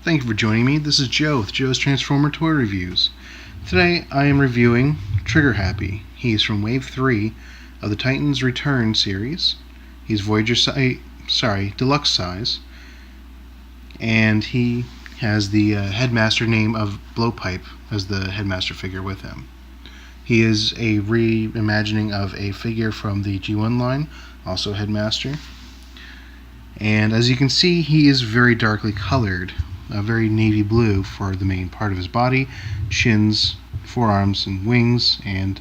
Thank you for joining me. This is Joe with Joe's Transformer Toy Reviews. Today I am reviewing Triggerhappy. He is from Wave 3 of the Titans Return series. He's Deluxe size. And he has the headmaster name of Blowpipe as the headmaster figure with him. He is a reimagining of a figure from the G1 line, also headmaster. And as you can see, he is very darkly colored. Very navy blue for the main part of his body, shins, forearms, and wings, and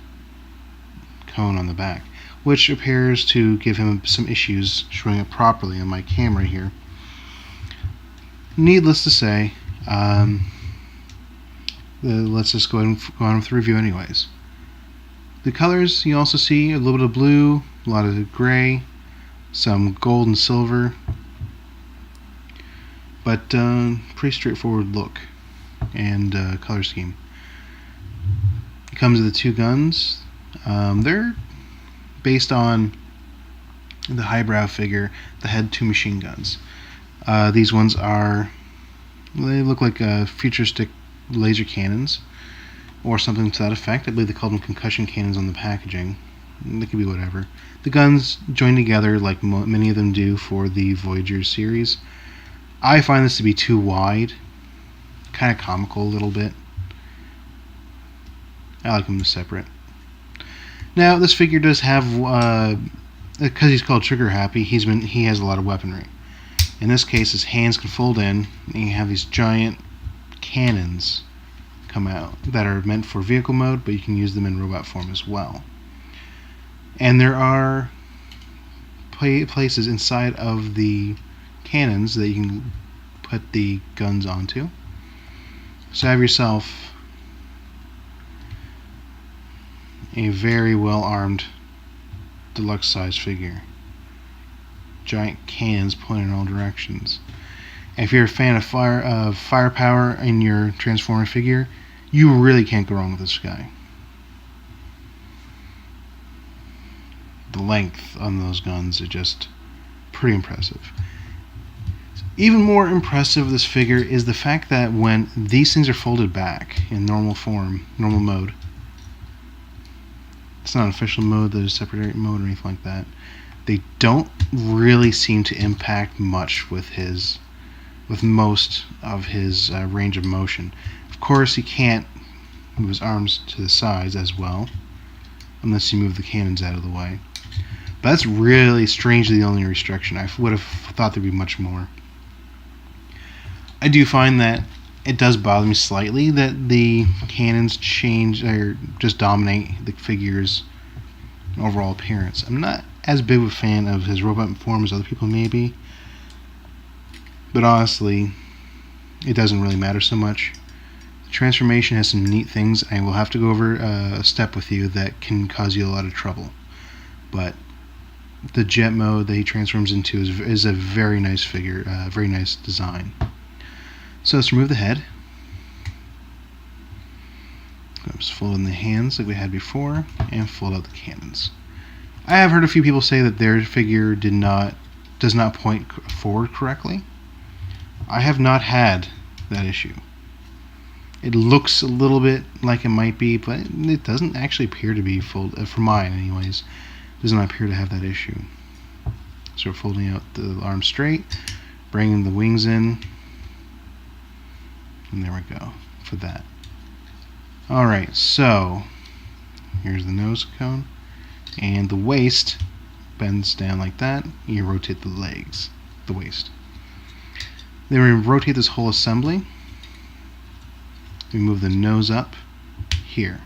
cone on the back, which appears to give him some issues showing up properly on my camera here. Needless to say, let's just go ahead and go on with the review anyways. The colors, you also see a little bit of blue, a lot of gray, some gold and silver, but pretty straightforward look and color scheme. It comes with the two guns. They're based on the highbrow figure that had two machine guns. These ones they look like futuristic laser cannons or something to that effect. I believe they called them concussion cannons on the packaging. They could be whatever. The guns join together like many of them do for the Voyager series. I find this to be too wide, kind of comical a little bit. I like them separate. Now this figure does have, because he's called Triggerhappy, he has a lot of weaponry. In this case, his hands can fold in, and you have these giant cannons come out that are meant for vehicle mode, but you can use them in robot form as well. And there are places inside of the cannons that you can put the guns onto. So have yourself a very well armed deluxe size figure. Giant cannons pointing in all directions. And if you're a fan of firepower in your Transformer figure, you really can't go wrong with this guy. The length on those guns is just pretty impressive. Even more impressive of this figure is the fact that when these things are folded back in normal form, normal mode, it's not an official mode, there's a separate mode or anything like that, they don't really seem to impact much with most of his range of motion. Of course, he can't move his arms to the sides as well, unless you move the cannons out of the way. But that's really strangely the only restriction. I would have thought there'd be much more. I do find that it does bother me slightly that the cannons change or just dominate the figure's overall appearance. I'm not as big of a fan of his robot form as other people may be, but honestly, it doesn't really matter so much. The transformation has some neat things. I will have to go over a step with you that can cause you a lot of trouble, but the jet mode that he transforms into is a very nice figure, very nice design. So let's remove the head. Just fold in the hands like we had before, and fold out the cannons. I have heard a few people say that their figure does not point forward correctly. I have not had that issue. It looks a little bit like it might be, but it doesn't actually appear to be folded, for mine anyways. It does not appear to have that issue. So we're folding out the arms straight, bringing the wings in, and there we go for that. Alright, so here's the nose cone, and the waist bends down like that. You rotate the legs, the waist. Then we rotate this whole assembly. We move the nose up here.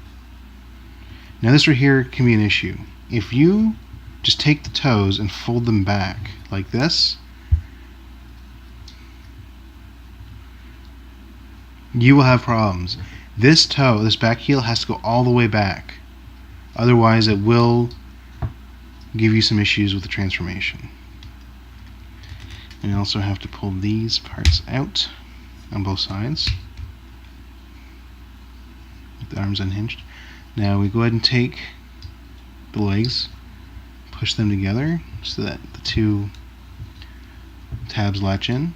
Now this right here can be an issue. If you just take the toes and fold them back like this, you will have problems. This back heel has to go all the way back. Otherwise it will give you some issues with the transformation. And you also have to pull these parts out on both sides with the arms unhinged. Now we go ahead and take the legs, push them together so that the two tabs latch in,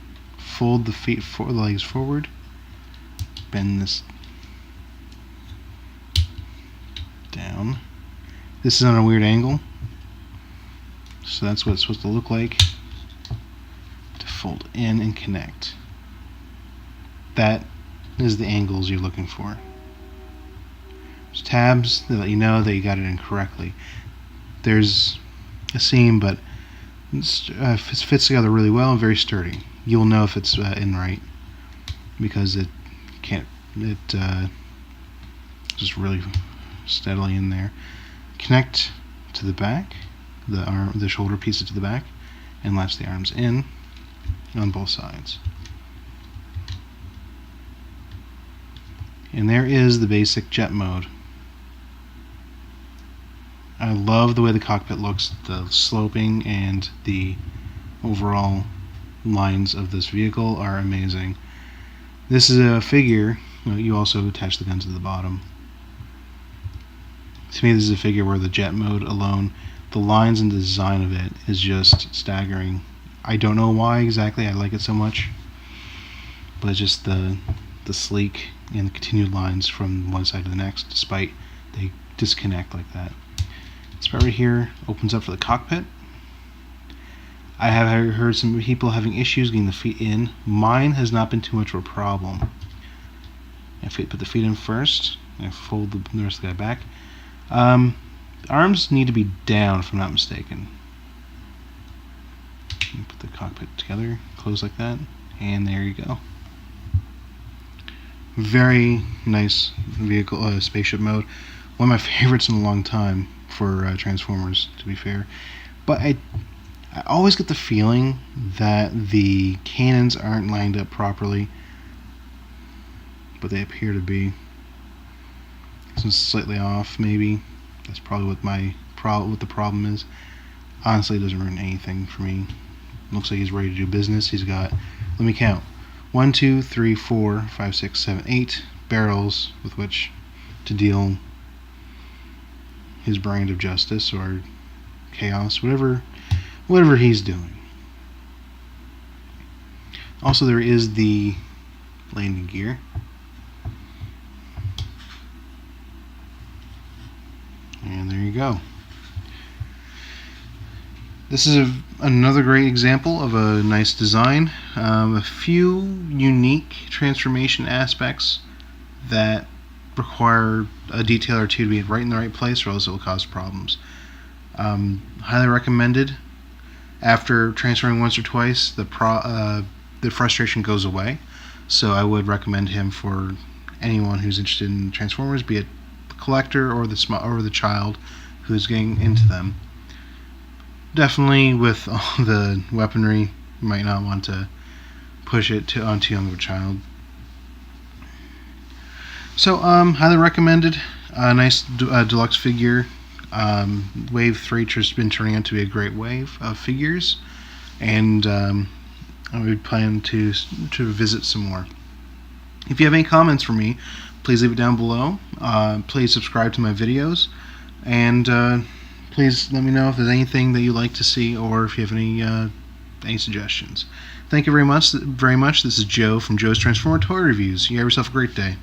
fold the legs forward, bend this down. This is on a weird angle, so that's what it's supposed to look like to fold in and connect. That is the angles you're looking for. There's tabs that let you know that you got it in correctly. There's a seam, but it fits together really well and very sturdy. You'll know if it's in right because it can't. It just really steadily in there. Connect to the back, the shoulder pieces to the back, and latch the arms in on both sides. And there is the basic jet mode. I love the way the cockpit looks, the sloping and the overall lines of this vehicle are amazing. This is a figure. You also attach the guns to the bottom. To me, this is a figure where the jet mode alone, the lines and design of it is just staggering. I don't know why exactly I like it so much, but it's just the sleek and the continued lines from one side to the next, despite they disconnect like that. This part right here opens up for the cockpit. I have heard some people having issues getting the feet in. Mine has not been too much of a problem. I put the feet in first, I fold the rest of the guy back. Arms need to be down if I'm not mistaken. Put the cockpit together, close like that, and there you go. Very nice vehicle, spaceship mode. One of my favorites in a long time for Transformers, to be fair. But I always get the feeling that the cannons aren't lined up properly, but they appear to be. This one's slightly off, maybe. That's probably what the problem is. Honestly, it doesn't ruin anything for me. Looks like he's ready to do business. He's got, let me count, 1, 2, 3, 4, 5, 6, 7, 8 barrels with which to deal his brand of justice or chaos, whatever he's doing. Also, there is the landing gear. And there you go. This is another great example of a nice design. A few unique transformation aspects that require a detail or two to be right in the right place, or else it will cause problems. Highly recommended. After transferring once or twice, the frustration goes away. So I would recommend him for anyone who's interested in Transformers, be it the collector or the child who's getting into them. Definitely, with all the weaponry, you might not want to push it on too young of a child. So, highly recommended. A nice deluxe figure. Wave 3 has been turning out to be a great wave of figures, and I would plan to visit some more. If you have any comments for me, please leave it down below. Please subscribe to my videos, and please let me know if there's anything that you'd like to see, or if you have any suggestions. Thank you very much. This is Joe from Joe's Transformer Toy Reviews. You have yourself a great day.